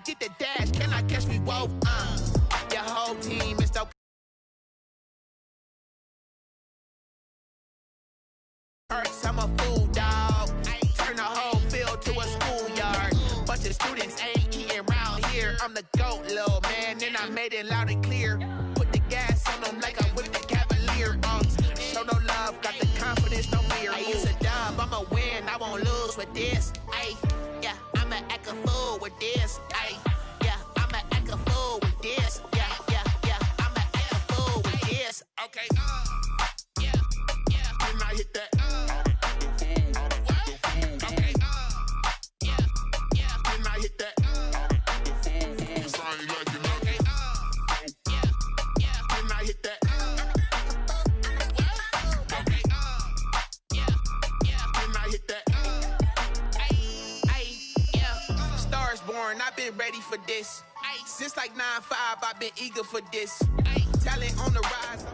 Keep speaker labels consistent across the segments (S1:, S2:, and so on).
S1: get the dash, can I catch me? Whoa, your whole team is so I'm a fool, dog. Turn the whole field to a schoolyard. Bunch of students ain't eating around here. I'm the GOAT, little man, and I made it loud and clear. Put the gas on them like I'm with the Cavalier. Show no love, got the confidence, no fear. It's a dub, I'ma win, I won't lose with this. Ay, yeah, I'ma act a fool with this. Ay, yeah, I'ma act a fool with this. Yeah, I'ma act a fool with this. Okay, yeah, can I hit that? I've been ready for this. Since like 9-5, I've been eager for this. Talent on the rise.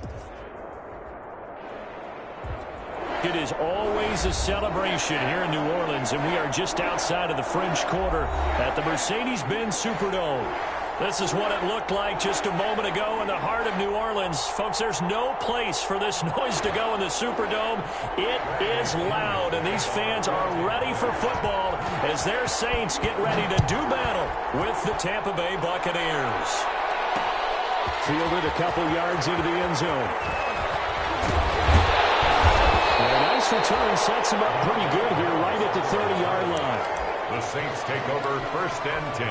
S2: It is always a celebration here in New Orleans, and we are just outside of the French Quarter at the Mercedes-Benz Superdome. This is what it looked like just a moment ago in the heart of New Orleans. Folks, there's no place for this noise to go in the Superdome. It is loud, and these fans are ready for football as their Saints get ready to do battle with the Tampa Bay Buccaneers. Fielded a couple yards into the end zone. And a nice return sets him up pretty good here right at the 30-yard line.
S3: The Saints take over 1st and 10.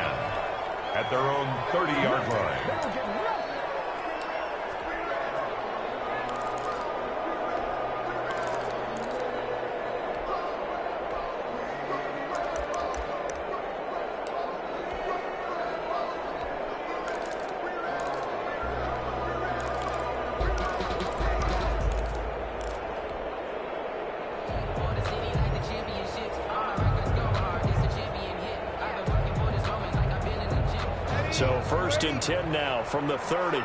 S3: At their own 30-yard line.
S2: So 1st and 10 now from the 30.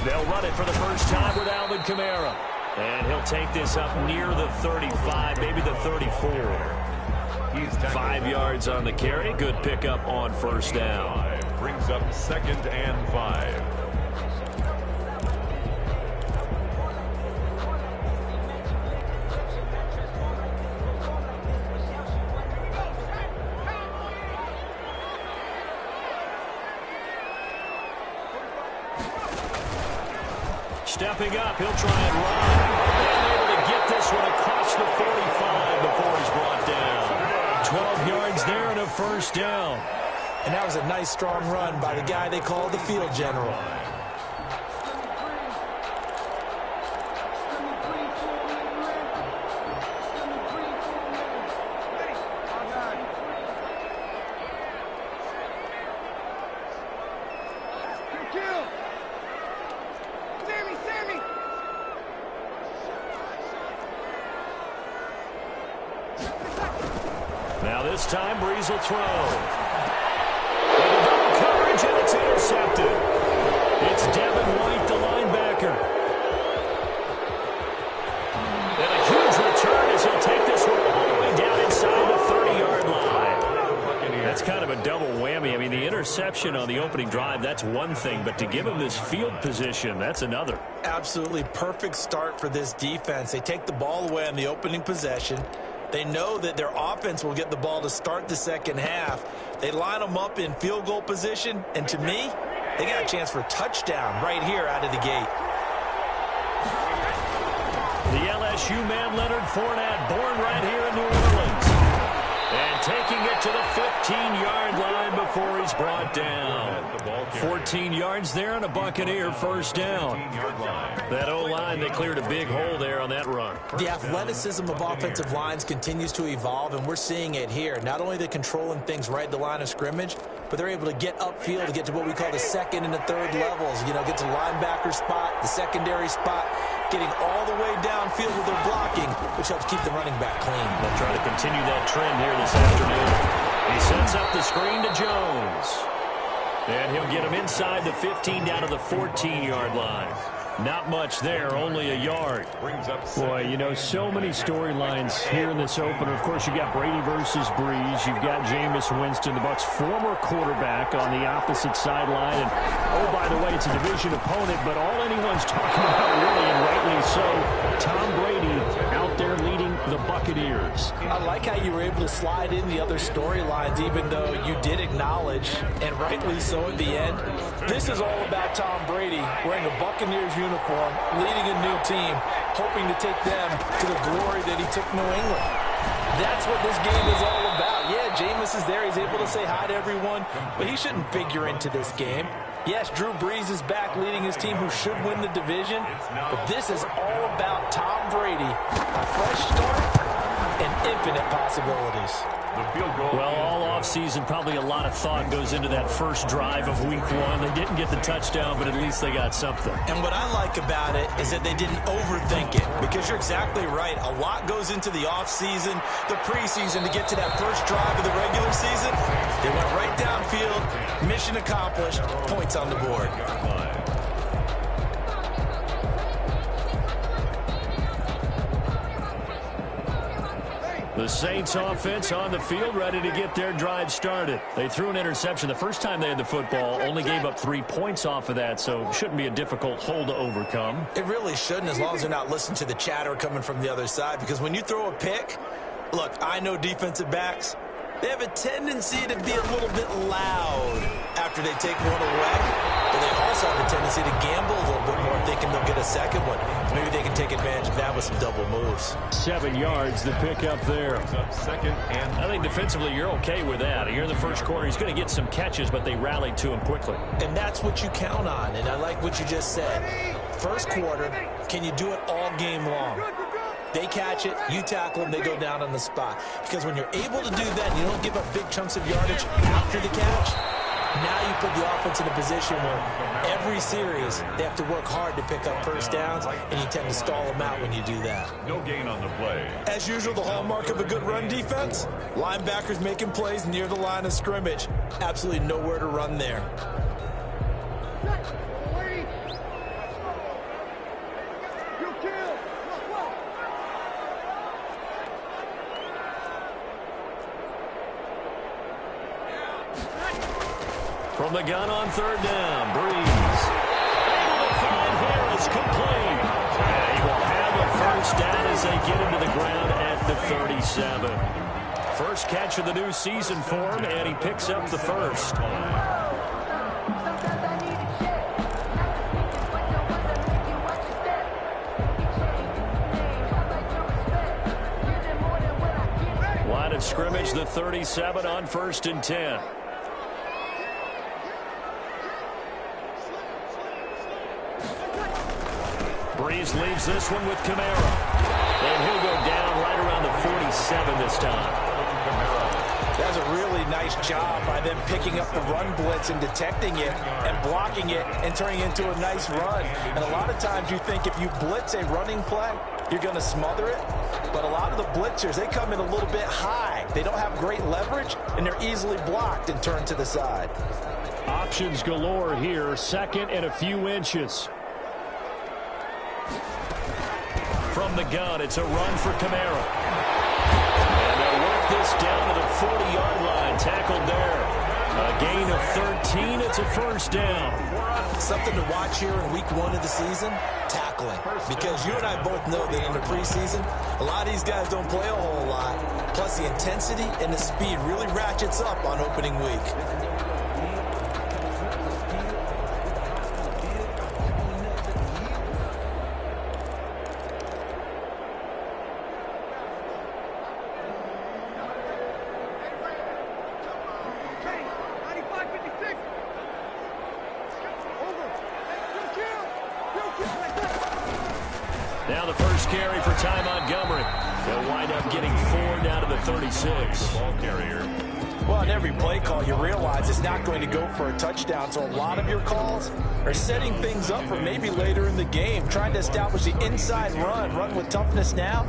S2: They'll run it for the first time with Alvin Kamara. And he'll take this up near the 35, maybe the 34.
S3: He's
S2: 5 yards on the carry. Good pickup on 1st down.
S3: Brings up 2nd and 5.
S2: Stepping up, he'll try and run. And able to get this one across the 45 before he's brought down. 12 yards there and a 1st down.
S4: And that was a nice, strong run by the guy they call the field general.
S2: Now this time, Breeze will throw. Into double coverage, and it's intercepted. It's Devin White, the linebacker. And a huge return as he'll take this one all the way down inside the 30-yard line. That's kind of a double whammy. I mean, the interception on the opening drive, that's one thing, but to give him this field position, that's another.
S4: Absolutely perfect start for this defense. They take the ball away on the opening possession. They know that their offense will get the ball to start the second half. They line them up in field goal position, and to me, they got a chance for a touchdown right here out of the gate.
S2: The LSU man, Leonard Fournette, born right here in New Orleans. And taking it to the 15-yard line before he's brought down. 14 yards there and a Buccaneer 1st down. That O-line, they cleared a big hole there on that run.
S4: The athleticism of offensive lines continues to evolve, and we're seeing it here. Not only are they controlling things right at the line of scrimmage, but they're able to get upfield to get to what we call the 2nd and the 3rd levels. You know, get to the linebacker spot, the secondary spot, getting all the way downfield with their blocking, which helps keep the running back clean.
S2: They'll try to continue that trend here this afternoon. He sets up the screen to Jones. And he'll get him inside the 15 down to the 14-yard line. Not much there, only a yard.
S3: Boy,
S2: you know, so many storylines here in this opener. Of course, you got Brady versus Breeze. You've got Jameis Winston, the Bucs' former quarterback, on the opposite sideline. And, oh, by the way, it's a division opponent, but all anyone's talking about, really, and rightly so, Tom Brady out there leading the Buccaneers.
S4: I like how you were able to slide in the other storylines, even though you did acknowledge, and rightly so at the end, this is all about Tom Brady wearing a Buccaneers uniform, leading a new team, hoping to take them to the glory that he took New England. That's what this game is all about. Yeah, Jameis is there. He's able to say hi to everyone, but he shouldn't figure into this game. Yes, Drew Brees is back leading his team who should win the division, but this is all about Tom Brady, a fresh start and infinite possibilities.
S2: Well, all offseason, probably a lot of thought goes into that first drive of week one. They didn't get the touchdown, but at least they got something.
S4: And what I like about it is that they didn't overthink it, because you're exactly right. A lot goes into the offseason, the preseason to get to that first drive of the regular season. They went right downfield, mission accomplished, points on the board.
S2: The Saints offense on the field, ready to get their drive started. They threw an interception the first time they had the football, only gave up 3 points off of that, so shouldn't be a difficult hole to overcome.
S4: It really shouldn't, as long as they're not listening to the chatter coming from the other side, because when you throw a pick, look, I know defensive backs, they have a tendency to be a little bit loud after they take one away, but they also have a tendency to gamble a little bit more, thinking they'll get a second one. Maybe they can take advantage of that with some double moves.
S2: 7 yards, the pick up there.
S3: Second and
S2: I think defensively you're okay with that. Here in the first quarter, he's going to get some catches, but they rallied to him quickly.
S4: And that's what you count on, and I like what you just said. First quarter, can you do it all game long? They catch it, you tackle them, they go down on the spot. Because when you're able to do that, you don't give up big chunks of yardage after the catch. Now you put the offense in a position where every series they have to work hard to pick up first downs, and you tend to stall them out when you do that.
S3: no gain on the play.
S4: As usual, the hallmark of a good run defense, linebackers making plays near the line of scrimmage. Absolutely nowhere to run there.
S2: From the gun on third down, Breeze. Able to find Harris, complete. And he will have a first down as they get into the ground at the 37. First catch of the new season for him, and he picks up the first. Line of scrimmage, the 37 on 1st and 10. Breeze leaves this one with Kamara. And he'll go down right around the 47 this time.
S4: That's a really nice job by them picking up the run blitz and detecting it and blocking it and turning it into a nice run. And a lot of times you think if you blitz a running play, you're going to smother it. But a lot of the blitzers, they come in a little bit high. They don't have great leverage, and they're easily blocked and turned to the side.
S2: Options galore here. Second and a few inches. From the gun, it's a run for Kamara. And they'll work this down to the 40-yard line. Tackled there. A gain of 13. It's a first down.
S4: Something to watch here in week 1 of the season, tackling. Because you and I both know that in the preseason, a lot of these guys don't play a whole lot. Plus, the intensity and the speed really ratchets up on opening week.
S2: Now the first carry for Ty Montgomery. They'll wind up getting 4 down to the 36.
S3: Ball carrier.
S4: Well, in every play call, you realize it's not going to go for a touchdown. So a lot of your calls are setting things up for maybe later in the game, trying to establish the inside run with toughness now,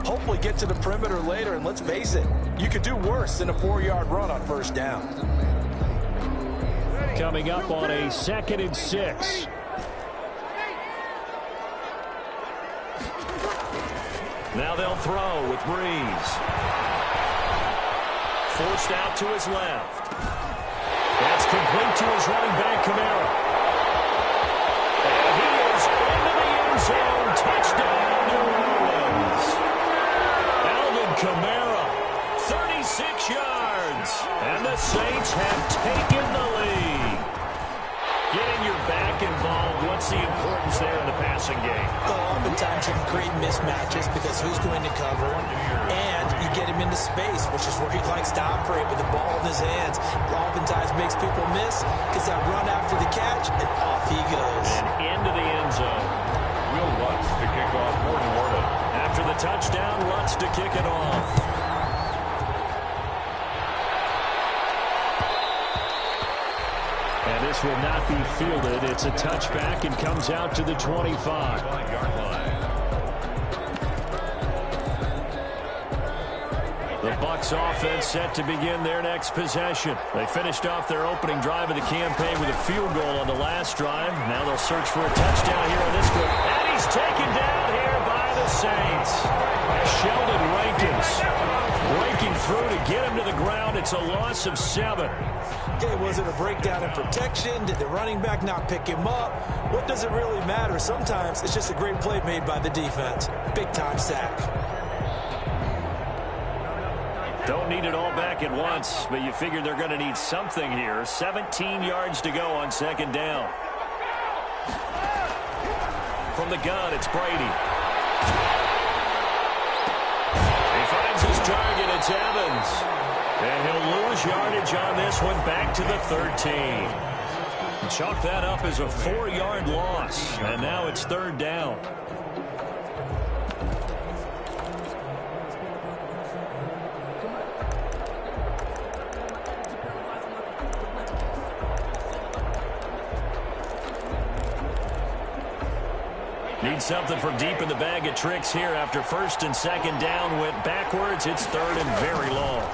S4: hopefully get to the perimeter later. And let's face it, you could do worse than a 4-yard run on first down.
S2: Coming up on a 2nd and 6. Now they'll throw with Breeze. Forced out to his left. That's complete to his running back, Kamara. And he is into the end zone. Touchdown, New Orleans. Alvin Kamara, 36 yards. And the Saints have taken the lead. Getting your back involved, what's the importance there in the passing game?
S4: Well, oftentimes you can create mismatches because who's going to cover, and you get him into space, which is where he likes to operate with the ball in his hands. Oftentimes makes people miss, gets that run after the catch, and off he goes.
S2: And into the end zone.
S3: Will Lutz to kick off for New Orleans.
S2: After the touchdown, Lutz to kick it off. And this will not be fielded. It's a touchback and comes out to the 25. The Bucs offense set to begin their next possession. They finished off their opening drive of the campaign with a field goal on the last drive. Now they'll search for a touchdown here on this one. And he's taken down here by the Saints. Sheldon Rankins breaking through to get him to the ground. It's a loss of 7.
S4: Okay, was it a breakdown in protection? Did the running back not pick him up? What does it really matter? Sometimes it's just a great play made by the defense. Big-time sack.
S2: Don't need it all back at once, but you figure they're going to need something here. 17 yards to go on second down. From the gun, it's Brady. He finds his target. It's Evans. And he'll lose yardage on this one, back to the 13. Chalk that up as a 4-yard loss. And now it's third down. Need something from deep in the bag of tricks here after first and second down went backwards. It's third and very long.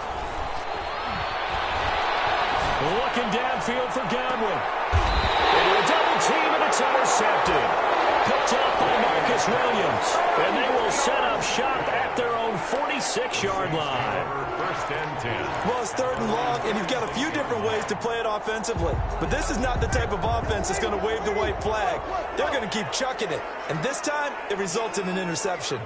S2: Looking downfield for Godwin. Into a double team, and it's intercepted. Picked up by Marcus Williams. And they will set up shop at their own 46-yard line.
S3: First and 10.
S4: Well, it's third and long, and you've got a few different ways to play it offensively. But this is not the type of offense that's going to wave the white flag. They're going to keep chucking it. And this time, it results in an interception.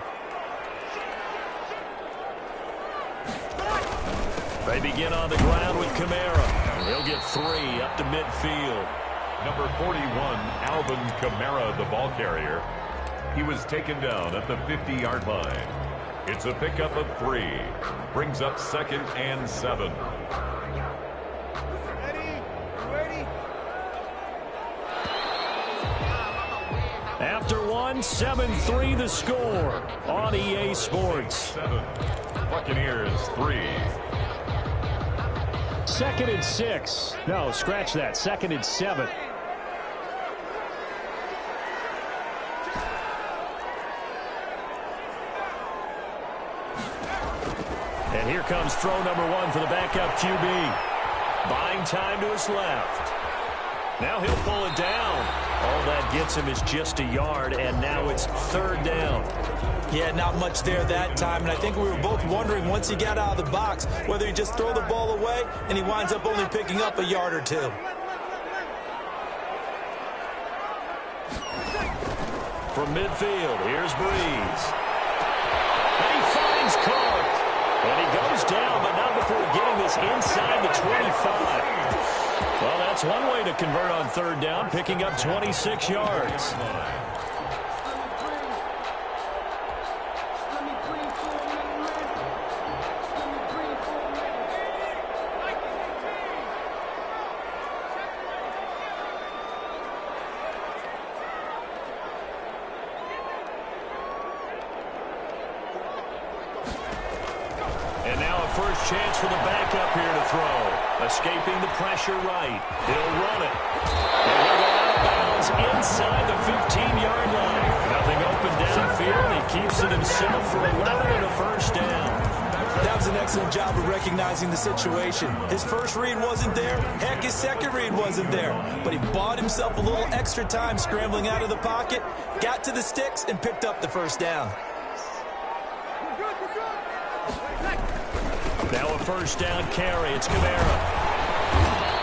S2: They begin on the ground with Kamara. He'll get 3 up to midfield.
S3: Number 41, Alvin Kamara, the ball carrier. He was taken down at the 50-yard line. It's a pickup of 3. Brings up second and 7.
S2: After one, 7-3 the score on EA Sports.
S3: 7. Buccaneers 3.
S2: Second and 6. No, scratch that. Second and 7. And here comes throw number 1 for the backup QB. Buying time to his left. Now he'll pull it down. All that gets him is just a yard, and now it's third down.
S4: Yeah, not much there that time, and I think we were both wondering once he got out of the box whether he just throw the ball away, and he winds up only picking up a yard or 2.
S2: From midfield, here's Breeze. And he finds Clark. And he goes down, but not before getting this inside the 25. Well, that's one way to convert on third down, picking up 26 yards. And now a first chance for the backup here to throw. Escaping the pressure right. He'll run it. And he'll go out of bounds inside the 15-yard line. Nothing open downfield. He keeps it himself for 11 and a first down.
S4: That was an excellent job of recognizing the situation. His first read wasn't there. Heck, his second read wasn't there. But he bought himself a little extra time scrambling out of the pocket, got to the sticks, and picked up the first down.
S2: Now a first down carry. It's Kamara.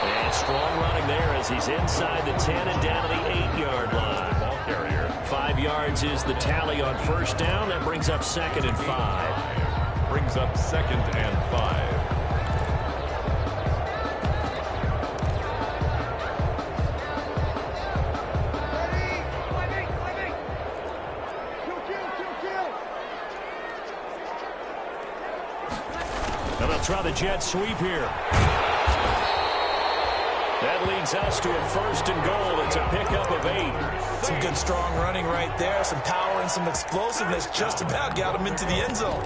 S2: And strong running there as he's inside the 10 and down to the 8-yard line.
S3: Ball carrier.
S2: 5 yards is the tally on first down. That brings up 2nd and 5.
S3: Brings up 2nd and 5.
S2: Now they'll try the jet sweep here. That leads us to a 1st and goal. It's a pickup of 8.
S4: Some good strong running right there. Some power and some explosiveness. Just about got him into the end zone.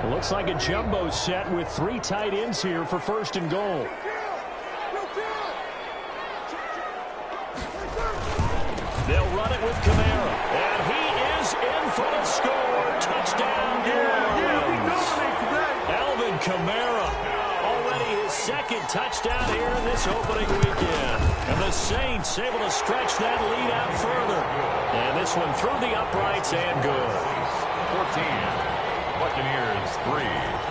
S2: It looks like a jumbo set with 3 tight ends here for 1st and goal. They'll run it with Kamara. And he is in for the score. Touchdown, New Orleans. Alvin Kamara. Already his 2nd touchdown here in this opening weekend. And the Saints able to stretch that lead out further. And this one through the uprights and good.
S3: 14. Buccaneers 3.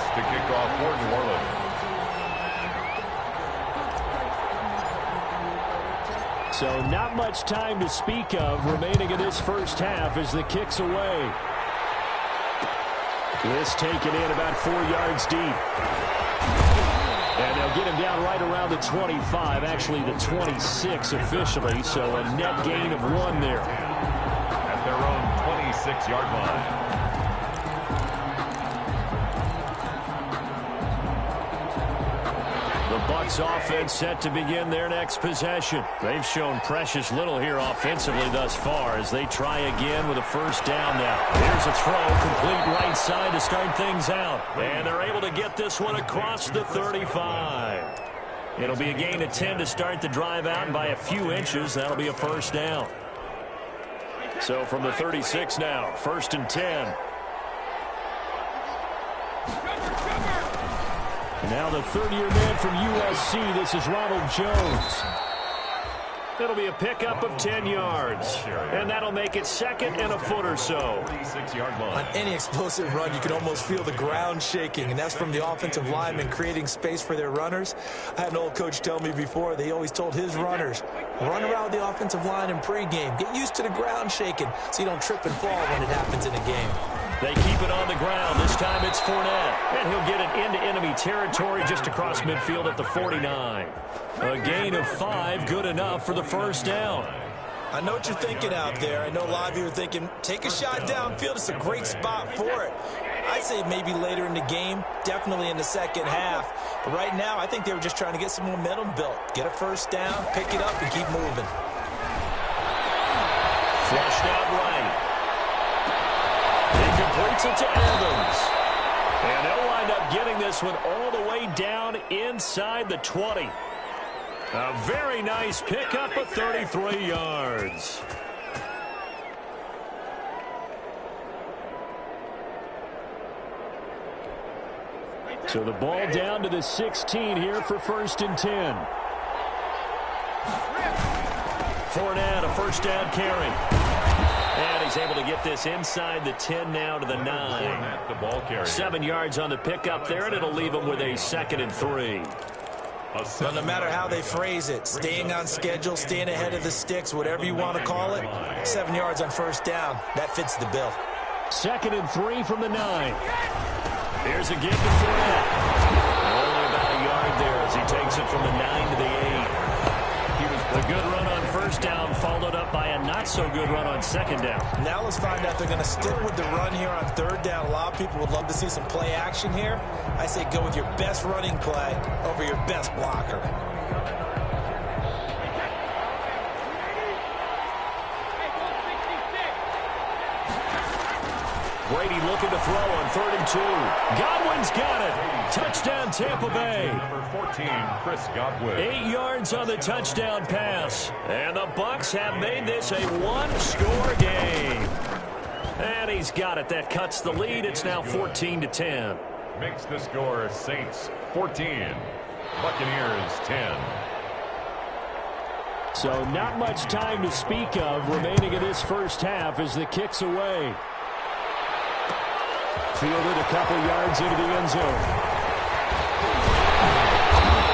S3: To kick off for New Orleans.
S2: So not much time to speak of remaining in this first half as the kick's away. This taken in about 4 yards deep. And they'll get him down right around the 25, actually the 26 officially, so a net gain of 1 there.
S3: At their own 26-yard line.
S2: Bucs offense set to begin their next possession. They've shown precious little here offensively thus far as they try again with a first down now. Here's a throw, complete right side to start things out. And they're able to get this one across the 35. It'll be a gain of 10 to start the drive out, and by a few inches, that'll be a first down. So from the 36 now, 1st and 10. Now the third-year man from USC, this is Ronald Jones. It'll be a pickup of 10 yards. And that'll make it 2nd and a foot or so.
S3: 46-yard line.
S4: On any explosive run, you can almost feel the ground shaking, and that's from the offensive linemen creating space for their runners. I had an old coach tell me before, they always told his runners, run around the offensive line in pregame. Get used to the ground shaking so you don't trip and fall when it happens in a game.
S2: They keep it on the ground. This time it's Fournette. And he'll get it into enemy territory just across midfield at the 49. A gain of 5, good enough for the first down.
S4: I know what you're thinking out there. I know a lot of you are thinking, take a shot downfield. It's a great spot for it. I'd say maybe later in the game, definitely in the second half. But right now, I think they were just trying to get some momentum built. Get a first down, pick it up, and keep moving.
S2: Flushed out right. He completes it to Evans. And they'll wind up getting this one all the way down inside the 20. A very nice pickup of 33 yards. So the ball down to the 16 here for 1st and 10. Fournette, a first down carry. And he's able to get this inside the 10 now to the 9.
S3: The ball carrier.
S2: 7 yards on the pickup there, and it'll leave him with a 2nd and 3.
S4: Well, no matter how they phrase it, staying on schedule, staying ahead of the sticks, whatever you want to call it, 7 yards on first down, that fits the bill.
S2: 2nd and 3 from the 9. Here's a give to Fournette. Only about a yard there as he takes it from the 9 to the 8. The good run on first down followed up by a not-so-good run on 2nd down.
S4: Now let's find out if they're going to stick with the run here on 3rd down. A lot of people would love to see some play action here. I say go with your best running play over your best blocker.
S2: Brady looking to throw on 3rd and 2. Godwin's got it. Touchdown, Tampa Bay.
S3: Number 14, Chris Godwin.
S2: 8 yards on the touchdown pass. And the Bucs have made this a one-score game. And he's got it. That cuts the lead. It's now 14-10.
S3: Makes the score Saints 14, Buccaneers 10.
S2: So not much time to speak of remaining in this first half as the kick's away. Fielded a couple yards into the end zone.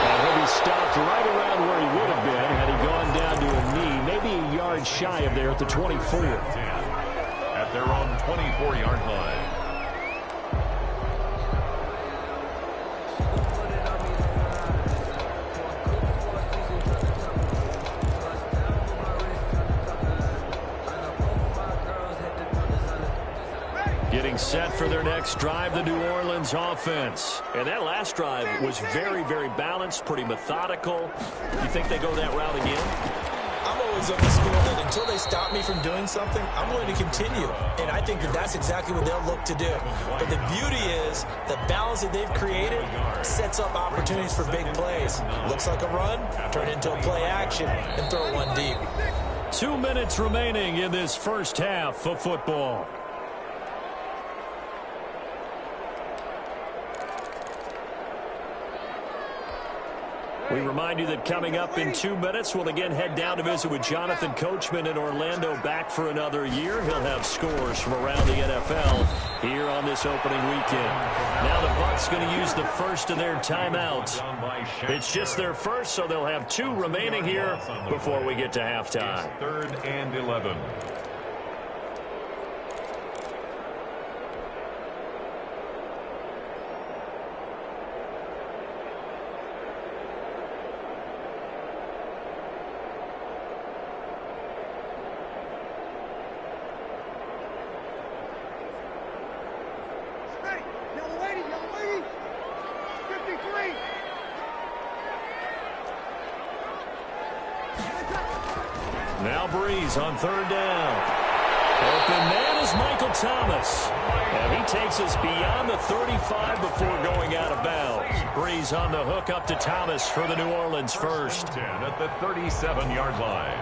S2: And he'll be stopped right around where he would have been had he gone down to a knee, maybe a yard shy of there at the 24.
S3: At their own 24-yard line.
S2: Getting set for their next drive, the New Orleans offense. And that last drive was very, very balanced, pretty methodical. You think they go that route again?
S4: I'm always of the school that until they stop me from doing something, I'm going to continue. And I think that that's exactly what they'll look to do. But the beauty is the balance that they've created sets up opportunities for big plays. Looks like a run, turn into a play action, and throw one deep.
S2: 2 minutes remaining in this first half of football. We remind you that coming up in 2 minutes, we'll again head down to visit with Jonathan Coachman in Orlando, back for another year. He'll have scores from around the NFL here on this opening weekend. Now the Bucs going to use the first of their timeouts. It's just their first, so they'll have 2 remaining here before we get to halftime.
S3: It's 3rd and 11.
S2: Now Breeze on 3rd down. Open man is Michael Thomas. And he takes us beyond the 35 before going out of bounds. Breeze on the hook up to Thomas for the New Orleans first.
S3: 10 at the 37-yard line.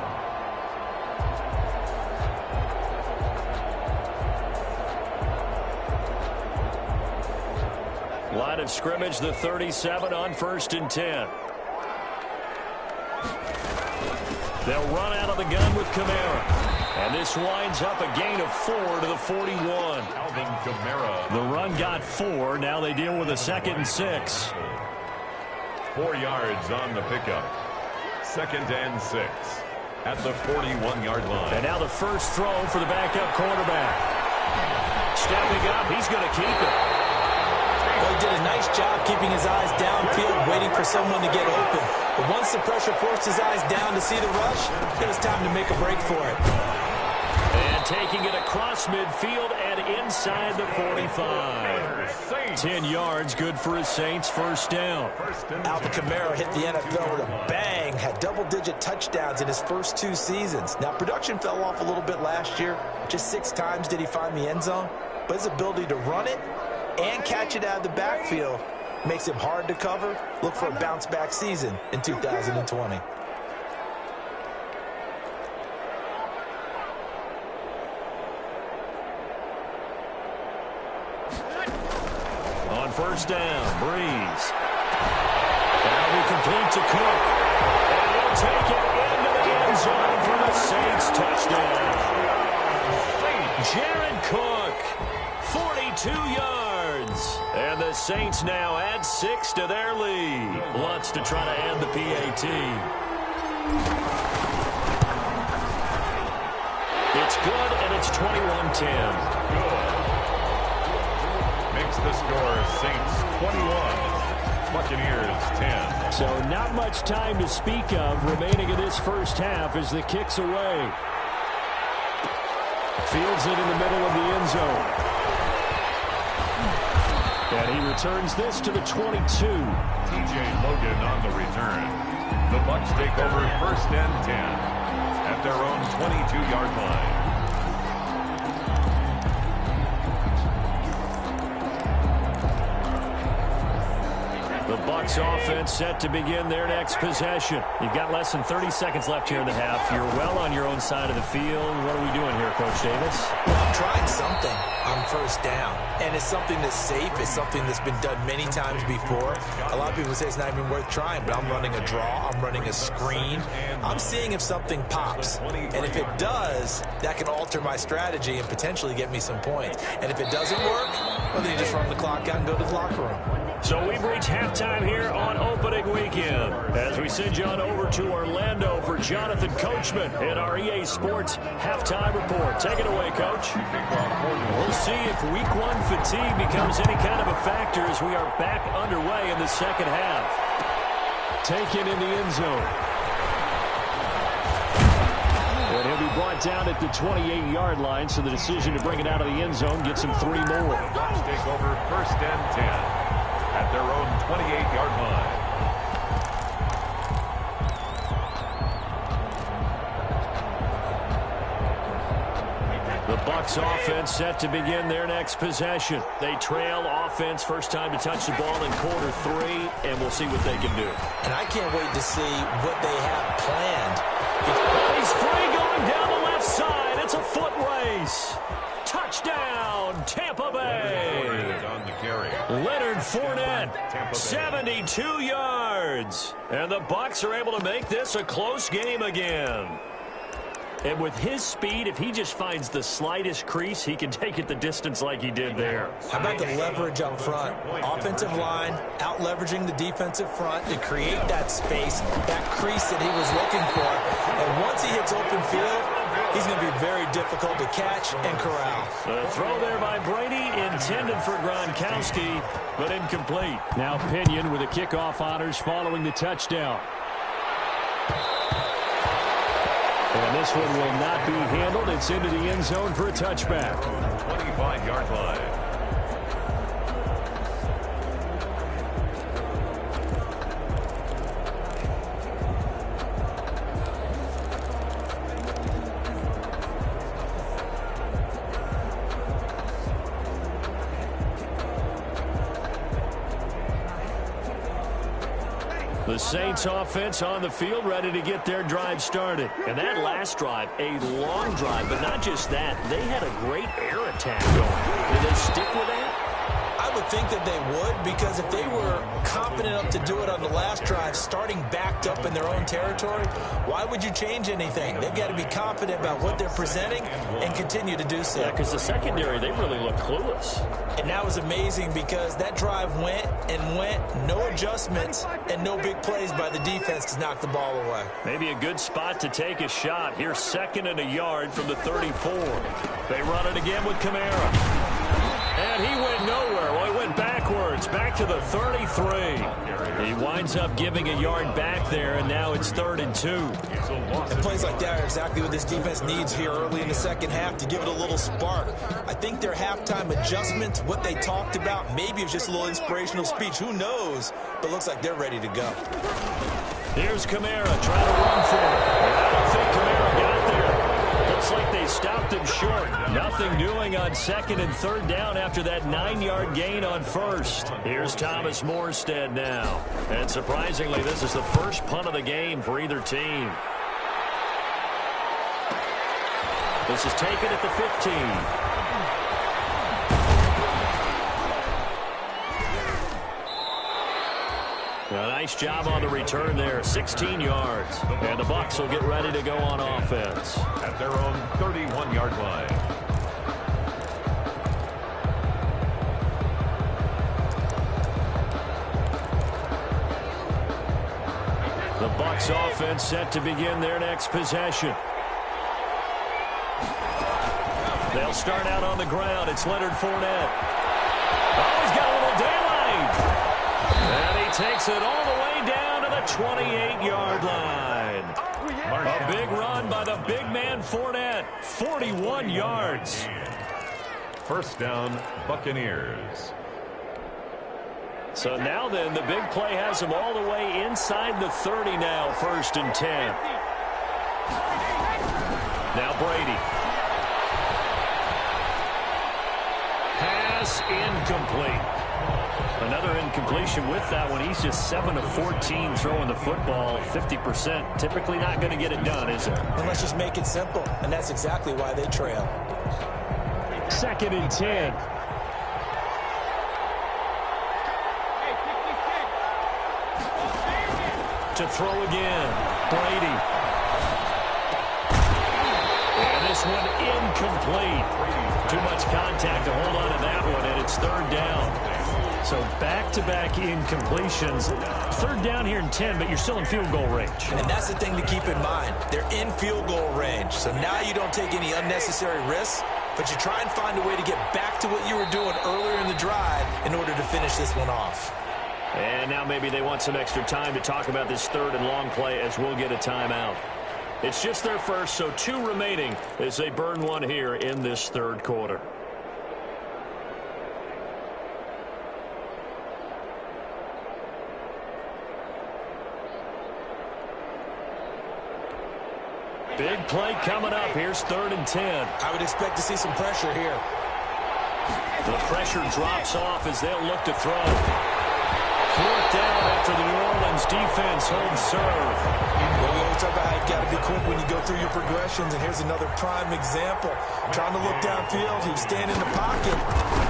S2: Line of scrimmage, the 37 on 1st and 10. They'll run out of the gun with Kamara. And this winds up a gain of 4 to the 41.
S3: Alvin Kamara.
S2: The run got 4. Now they deal with a 2nd and 6.
S3: 4 yards on the pickup. 2nd and 6 at the 41-yard line.
S2: And now the first throw for the backup quarterback. Stepping up, he's going to keep it.
S4: Well, he did a nice job keeping his eyes downfield, waiting for someone to get open. But once the pressure forced his eyes down to see the rush, it was time to make a break for it.
S2: And taking it across midfield and inside the 45. 10 yards, good for his Saints, first down.
S4: Alvin Kamara hit the NFL with a bang, had double-digit touchdowns in his first 2 seasons. Now, production fell off a little bit last year. Just 6 times did he find the end zone. But his ability to run it and catch it out of the backfield makes him hard to cover. Look for a bounce-back season in 2020.
S2: On first down, Breeze. That'll be complete to Cook. And he'll take it into the end zone for the Saints touchdown. Jared Cook, 42 yards. And the Saints now add 6 to their lead. Lutz to try to add the PAT. It's good, and it's 21-10.
S3: Makes the score Saints 21, Buccaneers 10.
S2: So not much time to speak of remaining in this first half as the kick's away. Fields it in the middle of the end zone. And he returns this to the 22.
S3: TJ Logan on the return. The Bucs take over 1st and 10 at their own 22-yard line.
S2: The Bucs offense set to begin their next possession. You've got less than 30 seconds left here in the half. You're well on your own side of the field. What are we doing here, Coach Davis?
S4: trying something on first down, and it's something that's safe. It's something that's been done many times before. A lot of people say it's not even worth trying, but I'm running a draw. I'm running a screen. I'm seeing if something pops, and if it does, that can alter my strategy and potentially get me some points. And if it doesn't work, well, then you just run the clock out and go to the locker room.
S2: So we've reached halftime here on opening weekend as we send you on over to Orlando for Jonathan Coachman in our EA Sports halftime report. Take it away, Coach. We'll see if week one fatigue becomes any kind of a factor as we are back underway in the second half. Taken in the end zone. And he'll be brought down at the 28-yard line, so the decision to bring it out of the end zone gets him 3 more.
S3: Take over first and 10 at their own 28-yard line.
S2: The Bucs offense set to begin their next possession. They trail offense, first time to touch the ball in quarter 3, and we'll see what they can do.
S4: And I can't wait to see what they have planned.
S2: He's free going down the left side. It's a foot race. Touchdown, Tampa Bay.
S3: On the carry.
S2: Leonard Fournette, 72 yards. And the Bucs are able to make this a close game again. And with his speed, if he just finds the slightest crease, he can take it the distance like he did there.
S4: How about the leverage up front? Offensive line out-leveraging the defensive front to create that space, that crease that he was looking for. And once he hits open field, he's going to be very difficult to catch and corral.
S2: The throw there by Brady intended for Gronkowski, but incomplete. Now Pinion with the kickoff honors following the touchdown. And this one will not be handled. It's into the end zone for a touchback.
S3: 25-yard line.
S2: The Saints offense on the field ready to get their drive started. And that last drive, a long drive, but not just that. They had a great air attack going. Did they stick with that?
S4: I would think that they would, because if they were confident enough to do it on the last drive, starting backed up in their own territory, why would you change anything? They've got to be confident about what they're presenting and continue to do so.
S2: Yeah, because the secondary, they really look clueless.
S4: And that was amazing because that drive went and went, no adjustments and no big plays by the defense to knock the ball away.
S2: Maybe a good spot to take a shot. Here's 2nd and a yard from the 34. They run it again with Kamara. And he went nowhere. Well, he went backwards, back to the 33. He winds up giving a yard back there, and now it's 3rd and 2.
S4: And plays like that are exactly what this defense needs here early in the second half to give it a little spark. I think their halftime adjustments, what they talked about, maybe it was just a little inspirational speech. Who knows? But looks like they're ready to go.
S2: Here's Kamara trying to run for it. I don't think Kamara got there. Looks like they stopped him short. Nothing doing on 2nd and 3rd down after that 9-yard gain on 1st. Here's Thomas Morstead now. And surprisingly, this is the first punt of the game for either team. This is taken at the 15. A nice job on the return there, 16 yards. And the Bucs will get ready to go on offense.
S3: At their own 31-yard line.
S2: The Bucs offense set to begin their next possession. They'll start out on the ground. It's Leonard Fournette. Oh, he's got a little daylight. And he takes it all the way down to the 28-yard line. A big run by the big man Fournette. 41 yards.
S3: First down, Buccaneers.
S2: So now then, the big play has him all the way inside the 30 now, 1st and 10. Now Brady. Pass incomplete. Another incompletion with that one. He's just 7 of 14 throwing the football, 50%. Typically not going to get it done, is it?
S4: And let's just make it simple. And that's exactly why they trail.
S2: 2nd and 10. To throw again, Brady. And this one incomplete. Too much contact to hold on to that one, and it's 3rd down. So back-to-back incompletions. 3rd down here in 10, but you're still in field goal range.
S4: And that's the thing to keep in mind. They're in field goal range. So now you don't take any unnecessary risks, but you try and find a way to get back to what you were doing earlier in the drive in order to finish this one off.
S2: And now maybe they want some extra time to talk about this 3rd and long play as we'll get a timeout. It's just their first, so 2 remaining as they burn one here in this 3rd quarter. Big play coming up. Here's 3rd and 10.
S4: I would expect to see some pressure here.
S2: The pressure drops off as they'll look to throw. 4th down after the New Orleans defense holds serve.
S4: Well, we always talk about how you've got to be quick when you go through your progressions, and here's another prime example. Trying to look downfield, he was staying in the pocket,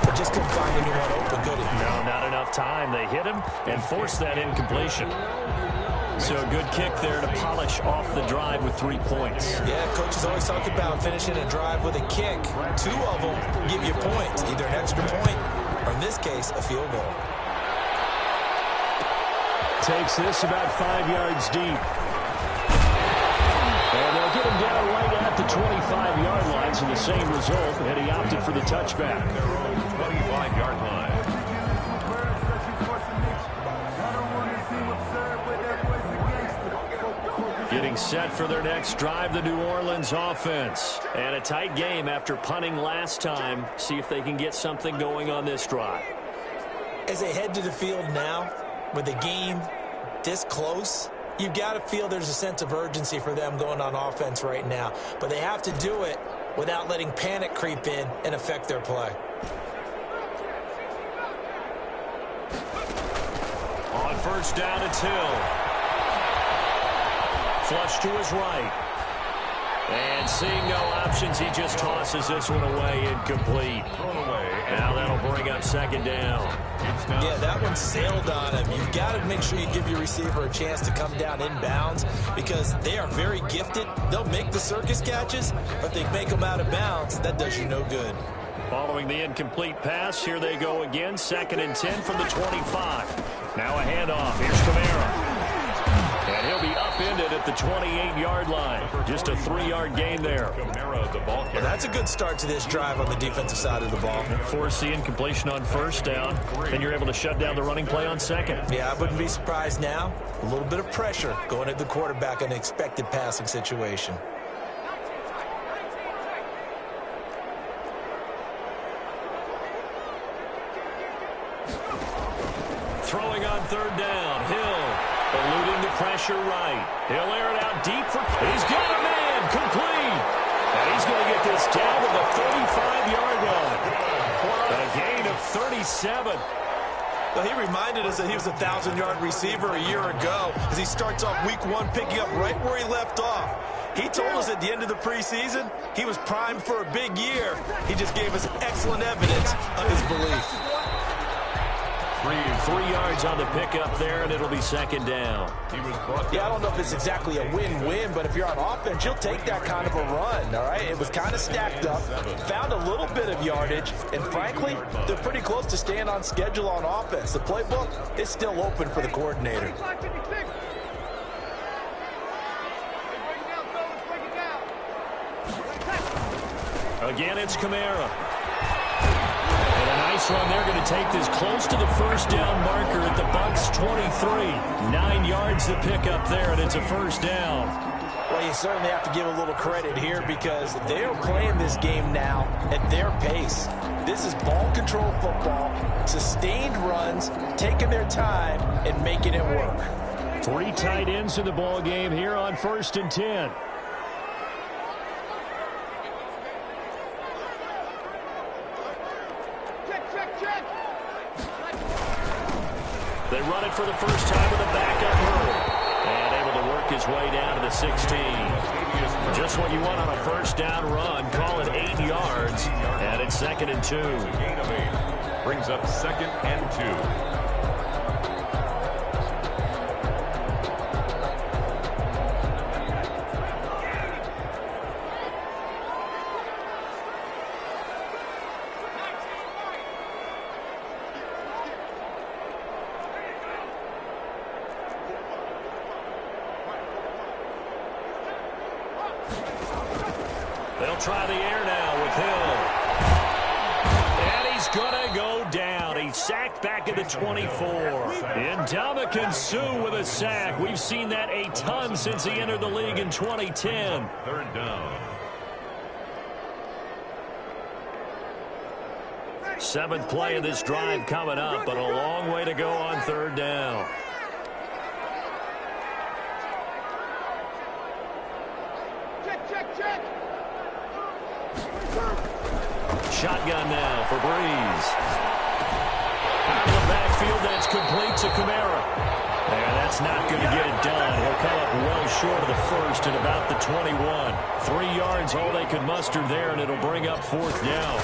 S4: but just couldn't find anyone open, could he?
S2: No, not enough time. They hit him and forced that incompletion. So a good kick there to polish off the drive with 3 points.
S4: Yeah, coaches always talk about finishing a drive with a kick. 2 of them give you points, either an extra point or, in this case, a field goal.
S2: Takes this about 5 yards deep. And they'll get him down right at the 25-yard line, so the same result, and he opted for the touchback.
S3: 25-yard line.
S2: Getting set for their next drive, the New Orleans offense. And a tight game after punting last time. See if they can get something going on this drive.
S4: As they head to the field now, with the game this close, you've got to feel there's a sense of urgency for them going on offense right now. But they have to do it without letting panic creep in and affect their play.
S2: On 1st down, it's Hill. Flush to his right. And seeing no options, he just tosses this one away, incomplete. Now that'll bring up 2nd down.
S4: Yeah, that one sailed on him. You've got to make sure you give your receiver a chance to come down inbounds because they are very gifted. They'll make the circus catches, but they make them out of bounds. That does you no good.
S2: Following the incomplete pass, here they go again. 2nd and 10 from the 25. Now a handoff. Here's Kamara. And he'll be upended at the 28-yard line. Just a 3-yard gain there.
S4: Well, that's a good start to this drive on the defensive side of the ball.
S2: Force the incompletion on 1st down, and you're able to shut down the running play on 2nd.
S4: Yeah, I wouldn't be surprised now. A little bit of pressure going at the quarterback in an expected passing situation.
S2: Throwing on 3rd down, Hill eluding the pressure right. He'll air it out deep for, he's got a man, complete. And he's going to get this down to the 35-yard line. A gain of 37.
S4: Well, he reminded us that he was a 1,000-yard receiver a year ago as he starts off week 1 picking up right where he left off. He told us at the end of the preseason he was primed for a big year. He just gave us excellent evidence of his belief.
S2: 3 yards on the pickup there, and it'll be 2nd down.
S4: Yeah, I don't know if it's exactly a win-win, but if you're on offense, you'll take that kind of a run, all right? It was kind of stacked up, found a little bit of yardage, and frankly, they're pretty close to staying on schedule on offense. The playbook is still open for the coordinator.
S2: Again, it's Kamara. And a nice run. They're going to take this close to the 1st down marker at the Bucs 23. 9 yards to pick up there, and it's a 1st down.
S4: Well, you certainly have to give a little credit here because they are playing this game now at their pace. This is ball control football, sustained runs, taking their time, and making it work.
S2: 3 tight ends in the ball game here on 1st and 10. They run it for the first time with a backup Hurd. And able to work work his way down to the 16. Just what you want on a first down run. Call it 8 yards, and it's 2nd and 2.
S3: Gain of 8. Brings up 2nd and 2.
S2: They'll try the air now with Hill. And he's going to go down. He's sacked back at the 24. Ndamukong Suh with a sack. We've seen that a ton since he entered the league in 2010.
S3: 3rd down.
S2: 7th play of this drive coming up, but a long way to go on 3rd down. Shotgun now for Breeze. Out of the backfield, that's complete to Kamara. And that's not going to get it done. He'll come up well short of the first at about the 21. 3 yards, all they could muster there, and it'll bring up 4th down.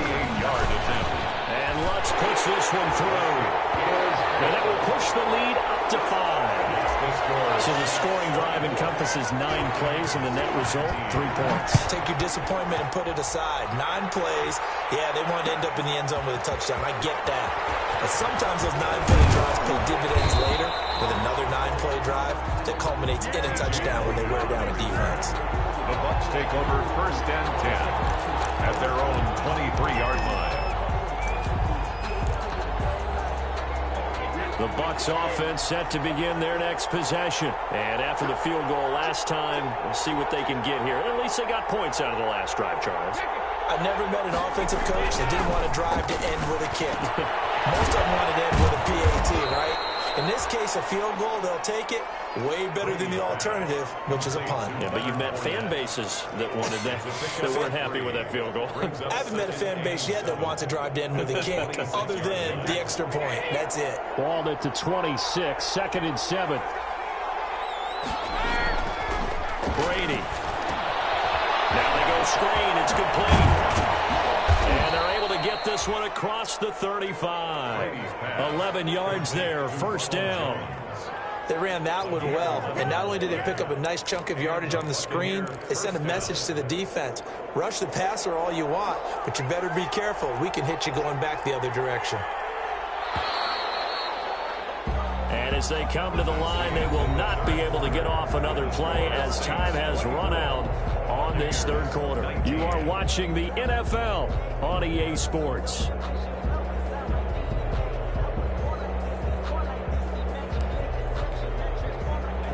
S3: 38-yard attempt.
S2: And Lutz puts this one through. And that will push the lead up to 5. So the scoring drive encompasses 9 plays, and the net result, 3 points.
S4: Take your disappointment and put it aside. 9 plays. Yeah, they wanted to end up in the end zone with a touchdown. I get that. But sometimes those 9-play drives pay dividends later with another 9-play drive that culminates in a touchdown when they wear down a defense.
S3: The Bucs take over 1st and 10 at their own 23-yard line.
S2: The Bucs offense set to begin their next possession. And after the field goal last time, we'll see what they can get here. At least they got points out of the last drive, Charles.
S4: I've never met an offensive coach that didn't want to drive to end with a kick. Most of them wanted to end with a PAT, right? In this case, a field goal, they'll take it. Way better than the alternative, which is a punt.
S2: Yeah, but you've met fan bases that wanted that, that weren't happy with that field goal.
S4: I haven't met a fan base yet that wants to drive to end with a kick, other than the extra point. That's it.
S2: Balled at the 26, 2nd and 7. Brady. Now they go screen. It's complete. And they're able to get this one across the 35. 11 yards there, 1st down.
S4: They ran that one well, and not only did they pick up a nice chunk of yardage on the screen, they sent a message to the defense. Rush the passer all you want, but you better be careful. We can hit you going back the other direction.
S2: And as they come to the line, they will not be able to get off another play as time has run out on this 3rd quarter. You are watching the NFL on EA Sports.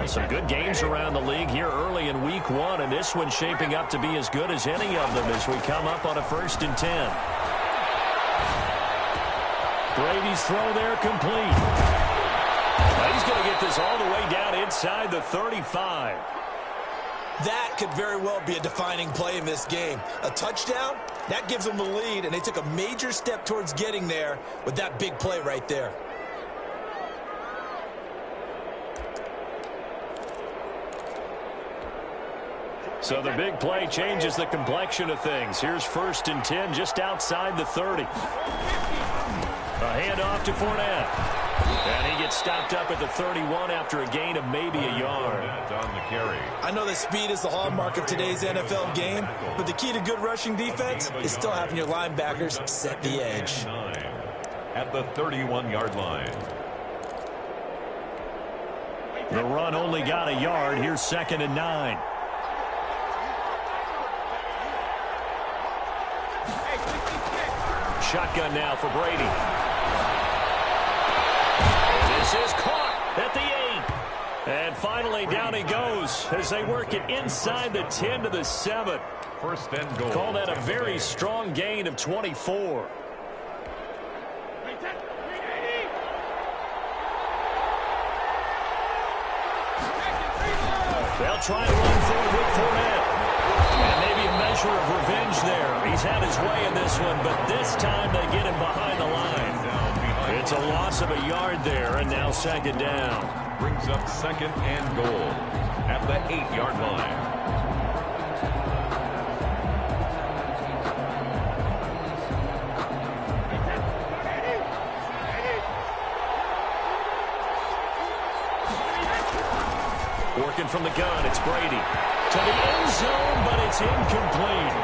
S2: Some good games around the league here early in week 1, and this one's shaping up to be as good as any of them as we come up on a 1st and 10. Brady's throw there complete. Now he's going to get this all the way down inside the 35.
S4: That could very well be a defining play in this game. A touchdown, that gives them the lead, and they took a major step towards getting there with that big play right there.
S2: So the big play changes the complexion of things. Here's 1st and 10 just outside the 30. A handoff to Fournette. And he gets stopped up at the 31 after a gain of maybe a yard.
S3: On the carry.
S4: I know that speed is the hallmark of today's NFL game, but the key to good rushing defense is still having your linebackers set the edge.
S3: At the 31-yard line.
S2: The run only got a yard. Here's 2nd and 9. Shotgun now for Brady. This is caught at the 8. And finally down he goes as they work it inside the 10 to the 7.
S3: 1st and goal.
S2: Call that a very strong gain of 24. They'll try and run forward with Fournette. And maybe a measure of revenge there. He's had his way in this one, but this time they get him behind the line.
S3: Down behind
S2: It's a loss of a yard there, and now second down.
S3: Brings up second and goal at the 8-yard line.
S2: Working from the gun, it's Brady. To the end zone, but it's incomplete.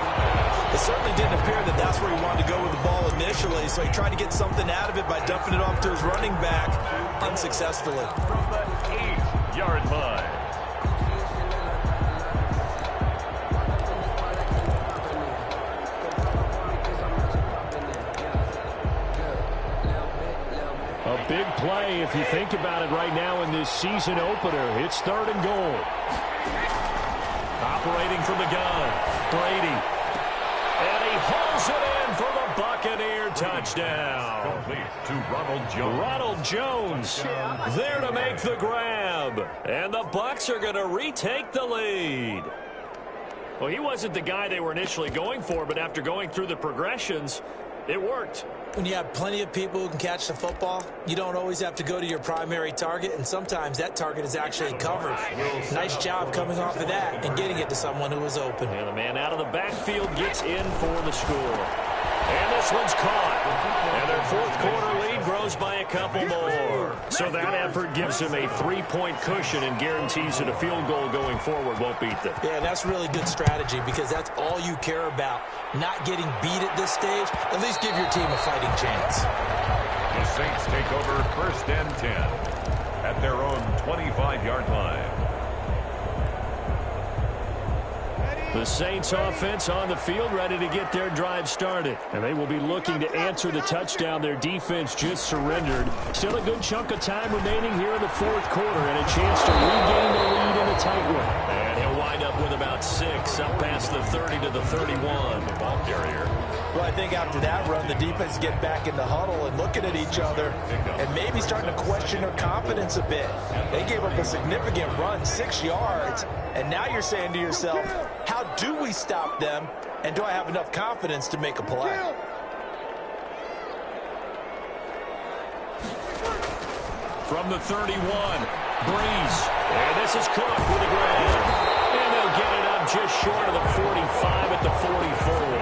S4: It certainly didn't appear that that's where he wanted to go with the ball initially, so he tried to get something out of it by dumping it off to his running back unsuccessfully.
S3: From the 8-yard line.
S2: A big play if you think about it right now in this season opener. It's third and goal. Operating from the gun, Brady. And he hauls it in for the Buccaneer touchdown.
S3: Complete to Ronald Jones.
S2: Ronald Jones there to make the grab. And the Bucs are going to retake the lead. Well, he wasn't the guy they were initially going for, but after going through the progressions, it worked.
S4: When you have plenty of people who can catch the football, you don't always have to go to your primary target, and sometimes that target is actually covered. Nice job coming off of that and getting it to someone who was open.
S2: And the man out of the backfield gets in for the score. And this one's caught. And their fourth quarter lead grows by a couple more. So that effort gives them a 3-point cushion and guarantees that a field goal going forward won't beat them.
S4: Yeah, that's really good strategy because that's all you care about. Not getting beat at this stage. At least give your team a fighting chance.
S3: The Saints take over first and 10 at their own 25-yard line.
S2: The Saints offense on the field ready to get their drive started. And they will be looking to answer the touchdown their defense just surrendered. Still a good chunk of time remaining here in the fourth quarter and a chance to regain the lead in a tight one. And he'll wind up with about 6 up past the 30 to the 31.
S3: The ball carrier.
S4: Well, I think after that run, the defense get back in the huddle and looking at each other and maybe starting to question their confidence a bit. They gave up a significant run, 6 yards, and now you're saying to yourself, how do we stop them, and do I have enough confidence to make a play?
S2: From the 31, Breeze. And this is Cook with a grab. And they'll get it up just short of the 45 at the 44.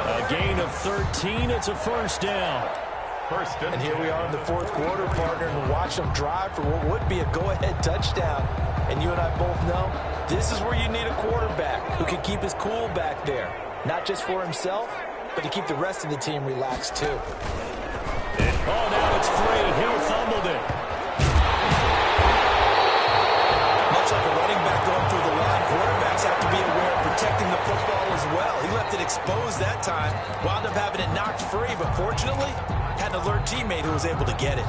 S2: A gain of 13. It's a first down.
S4: And here we are in the fourth quarter, partner, and watch them drive for what would be a go-ahead touchdown. And you and I both know this is where you need a quarterback who can keep his cool back there. Not just for himself, but to keep the rest of the team relaxed, too.
S2: Oh, now it's free. Hill fumbled it.
S4: Much like a running back going through the line, quarterbacks have to be aware of protecting the football as well. He left it exposed that time, wound up having it knocked free, but fortunately, had an alert teammate who was able to get it.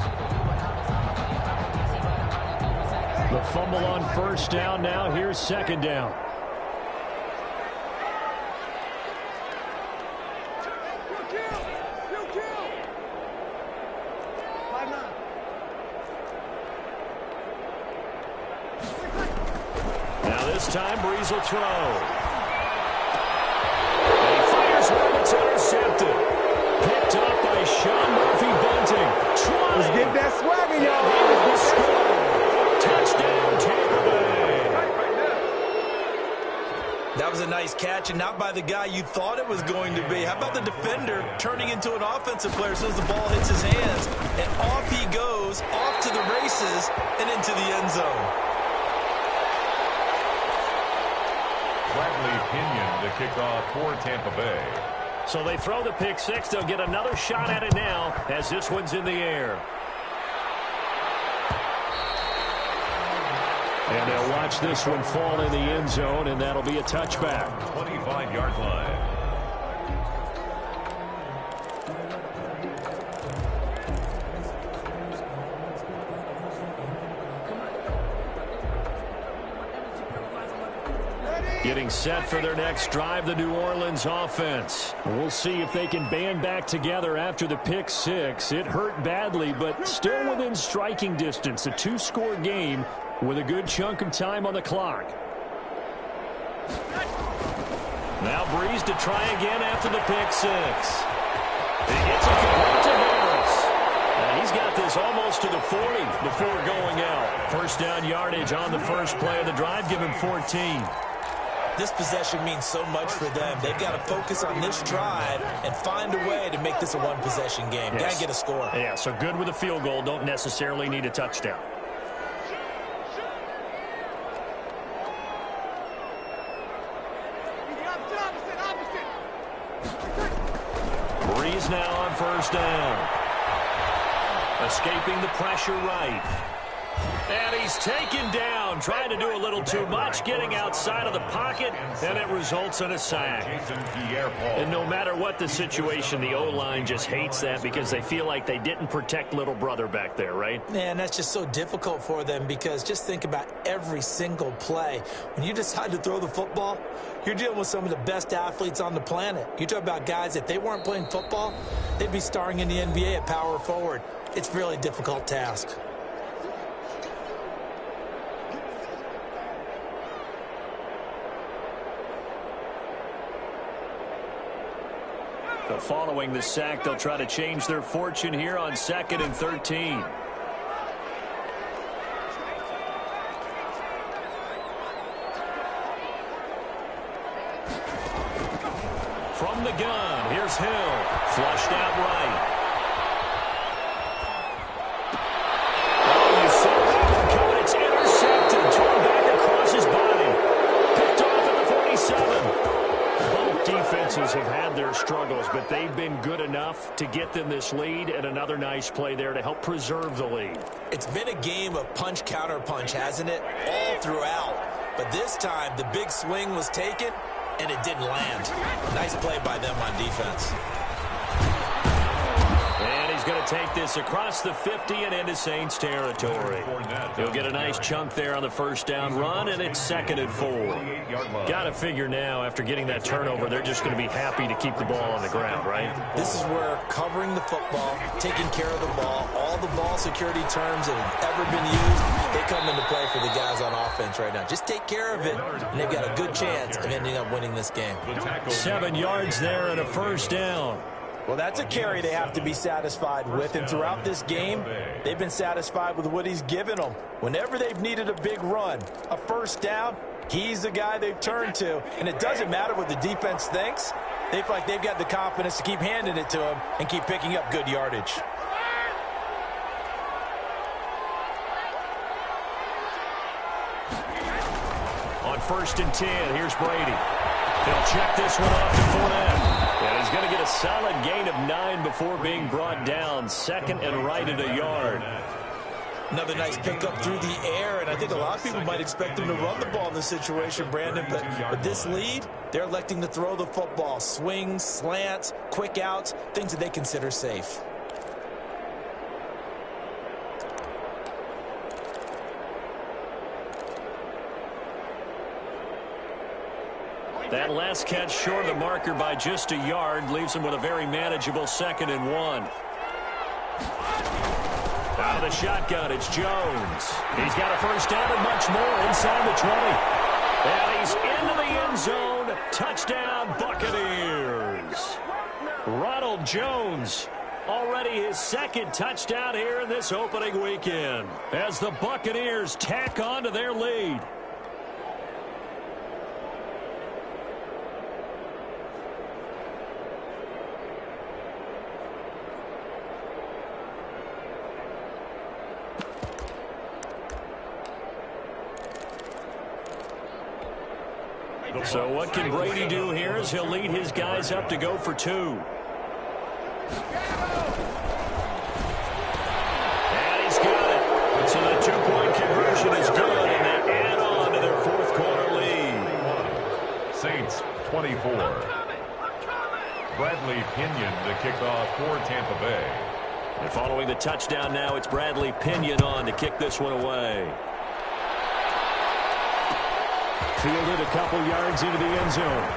S2: The fumble on first down. Now here's second down. Now this time Breeze will throw. And he fires one that's intercepted. Picked up by Sean Murphy-Bunting.
S5: Let's get that swagger, y'all.
S2: Touchdown, Tampa Bay.
S4: That was a nice catch, and not by the guy you thought it was going to be. How about the defender turning into an offensive player as soon as the ball hits his hands, and off he goes, off to the races, and into the end zone.
S3: Bradley Pinion to kick off for Tampa Bay.
S2: So they throw the pick six. They'll get another shot at it now as this one's in the air. And they'll watch this one fall in the end zone, and that'll be a touchback.
S3: 25-yard line.
S2: Getting set for their next drive, the New Orleans offense. We'll see if they can band back together after the pick six. It hurt badly, but still within striking distance. A 2-score game with a good chunk of time on the clock. Now Breeze to try again after the pick six. He gets it to Harris. And He's got this almost to the 40 before going out. First down yardage on the first play of the drive. Give him 14.
S4: This possession means so much for them. They've got to focus on this drive and find a way to make this a one-possession game.
S2: Yes.
S4: Got to get a score.
S2: Yeah, so good with a field goal. Don't necessarily need a touchdown. Breeze now on first down. Escaping the pressure right. And he's taken down, trying to do a little too much, getting outside of the pocket, and it results in a sack. And no matter what the situation, the O-line just hates that because they feel like they didn't protect little brother back there, right?
S4: Man, that's just so difficult for them because just think about every single play. When you decide to throw the football, you're dealing with some of the best athletes on the planet. You talk about guys, if they weren't playing football, they'd be starring in the NBA at power forward. It's a really difficult task.
S2: But following the sack, they'll try to change their fortune here on 2nd and 13. From the gun, here's Hill. Flushed out right. Oh, you saw that one coming. It's intercepted. Thrown back across his body. Picked off at the 47. Both defenses have had their struggles, but they've been good enough to get them this lead, and another nice play there to help preserve the lead.
S4: It's been a game of punch-counter-punch, hasn't it? All throughout. But this time, the big swing was taken, and it didn't land. Nice play by them on defense.
S2: And he's going to take this across the 50 and into Saints territory. He'll get a nice chunk there on the first down run, and it's 2nd and 4. Got to figure now, after getting that turnover, they're just going to be happy to keep the ball on the ground, right?
S4: This is where covering the football, taking care of the ball, all the ball security terms that have ever been used, they come into play for the guys on offense right now. Just take care of it, and they've got a good chance of ending up winning this game.
S2: 7 yards there and a first down.
S6: Well, that's a carry they have to be satisfied with, and throughout this game, they've been satisfied with what he's given them. Whenever they've needed a big run, a first down, he's the guy they've turned to, and it doesn't matter what the defense thinks. They feel like they've got the confidence to keep handing it to him and keep picking up good yardage.
S2: On 1st and 10, here's Brady. He'll check this one off to Fournette. And he's going to get a solid gain of 9 before being brought down. 2nd and right at a yard.
S4: Another nice pickup through the air, and I think a lot of people might expect him to run the ball in this situation, Brandon, but with this lead, they're electing to throw the football. Swings, slants, quick outs, things that they consider safe.
S2: That last catch short of the marker by just a yard leaves him with a very manageable 2nd and 1. Out of the shotgun, it's Jones. He's got a first down and much more inside the 20. And he's into the end zone. Touchdown, Buccaneers. Ronald Jones, already his 2nd touchdown here in this opening weekend, as the Buccaneers tack on to their lead. So what can Brady do here as he'll lead his guys up to go for 2. And he's got it. So the 2-point conversion is good, and they add on to their 4th quarter lead.
S3: Saints 24. Bradley Pinion to kick off for Tampa Bay.
S2: And following the touchdown now, it's Bradley Pinion on to kick this one away. Fielded a couple yards into the end zone.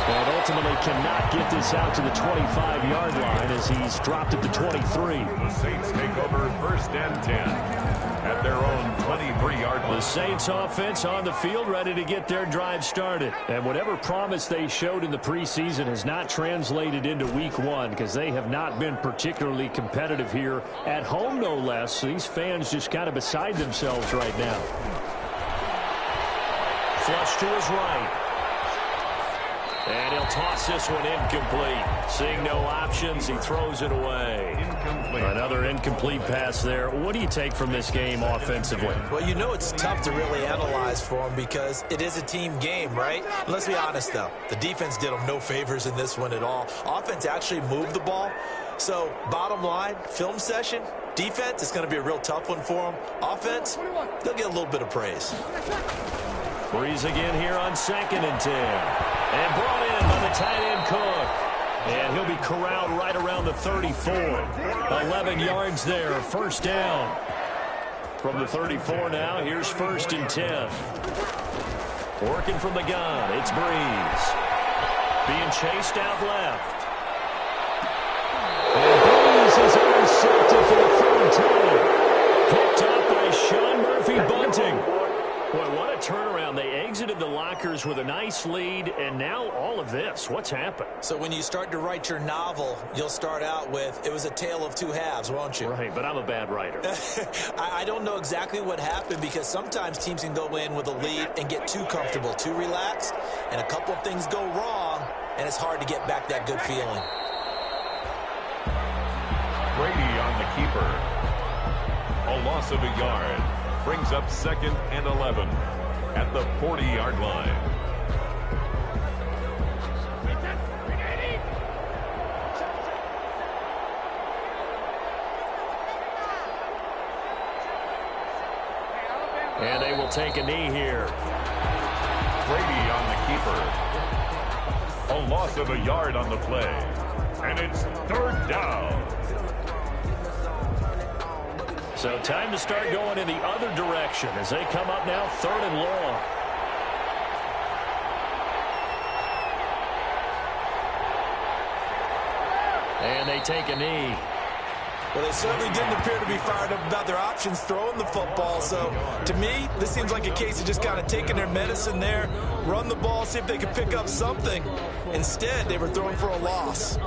S2: But ultimately cannot get this out to the 25-yard line as he's dropped at the 23.
S3: The Saints take over 1st and 10. at their own 23-yard line.
S2: The Saints offense on the field, ready to get their drive started. And whatever promise they showed in the preseason has not translated into week one, because they have not been particularly competitive here at home, no less. These fans just kind of beside themselves right now. Flush to his right. And he'll toss this one incomplete. Seeing no options, he throws it away. Incomplete. Another incomplete pass there. What do you take from this game offensively?
S4: Well, you know it's tough to really analyze for them because it is a team game, right? Let's be honest, though. The defense did them no favors in this one at all. Offense actually moved the ball. So, bottom line, film session, defense, it's going to be a real tough one for them. Offense, they'll get a little bit of praise.
S2: Breeze again here on 2nd and 10. And brought in by the tight end Cook. And he'll be corralled right around the 34. 11 yards there, first down. From the 34 now, here's 1st and 10. Working from the gun, it's Breeze. Being chased out left. And Breeze is intercepted for the 3rd time. Picked up by Sean Murphy Bunting. Boy, what a turnaround. They exited the lockers with a nice lead, and now all of this. What's happened?
S4: So when you start to write your novel, you'll start out with, it was a tale of two halves, won't you?
S2: Right, but I'm a bad writer.
S4: I don't know exactly what happened, because sometimes teams can go in with a lead and get too comfortable, too relaxed, and a couple of things go wrong, and it's hard to get back that good feeling.
S3: Brady on the keeper. A loss of a yard. Brings up 2nd and 11 at the 40-yard line.
S2: And they will take a knee here.
S3: Brady on the keeper. A loss of a yard on the play. And it's 3rd down.
S2: So time to start going in the other direction as they come up now 3rd and long. And they take a knee.
S6: Well, they certainly didn't appear to be fired up about their options throwing the football. So, to me, this seems like a case of just kind of taking their medicine there, run the ball, see if they can pick up something. Instead, they were throwing for a loss.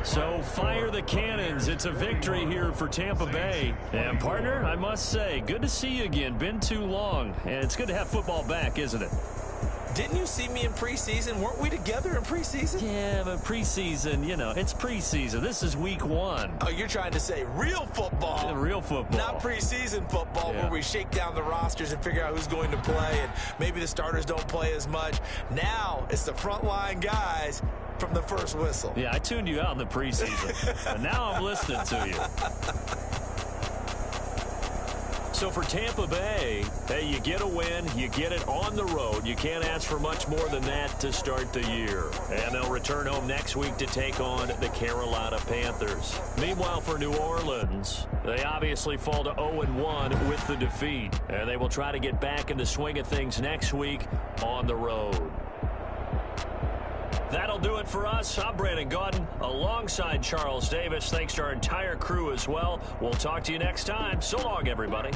S2: So fire the cannons. It's a victory here for Tampa Bay. And partner, I must say, good to see you again. Been too long. And it's good to have football back, isn't it?
S4: Didn't you see me in preseason? Weren't we together in preseason?
S2: Yeah, but preseason, you know, it's preseason. This is week one.
S4: Oh, you're trying to say real football.
S2: Yeah, real football.
S4: Not preseason football, where we shake down the rosters and figure out who's going to play, and maybe the starters don't play as much. Now it's the frontline guys from the first whistle.
S2: Yeah, I tuned you out in the preseason. And now I'm listening to you. So for Tampa Bay, hey, you get a win, you get it on the road. You can't ask for much more than that to start the year. And they'll return home next week to take on the Carolina Panthers. Meanwhile, for New Orleans, they obviously fall to 0-1 with the defeat. And they will try to get back in the swing of things next week on the road. That'll do it for us. I'm Brandon Gaudin alongside Charles Davis. Thanks to our entire crew as well. We'll talk to you next time. So long, everybody.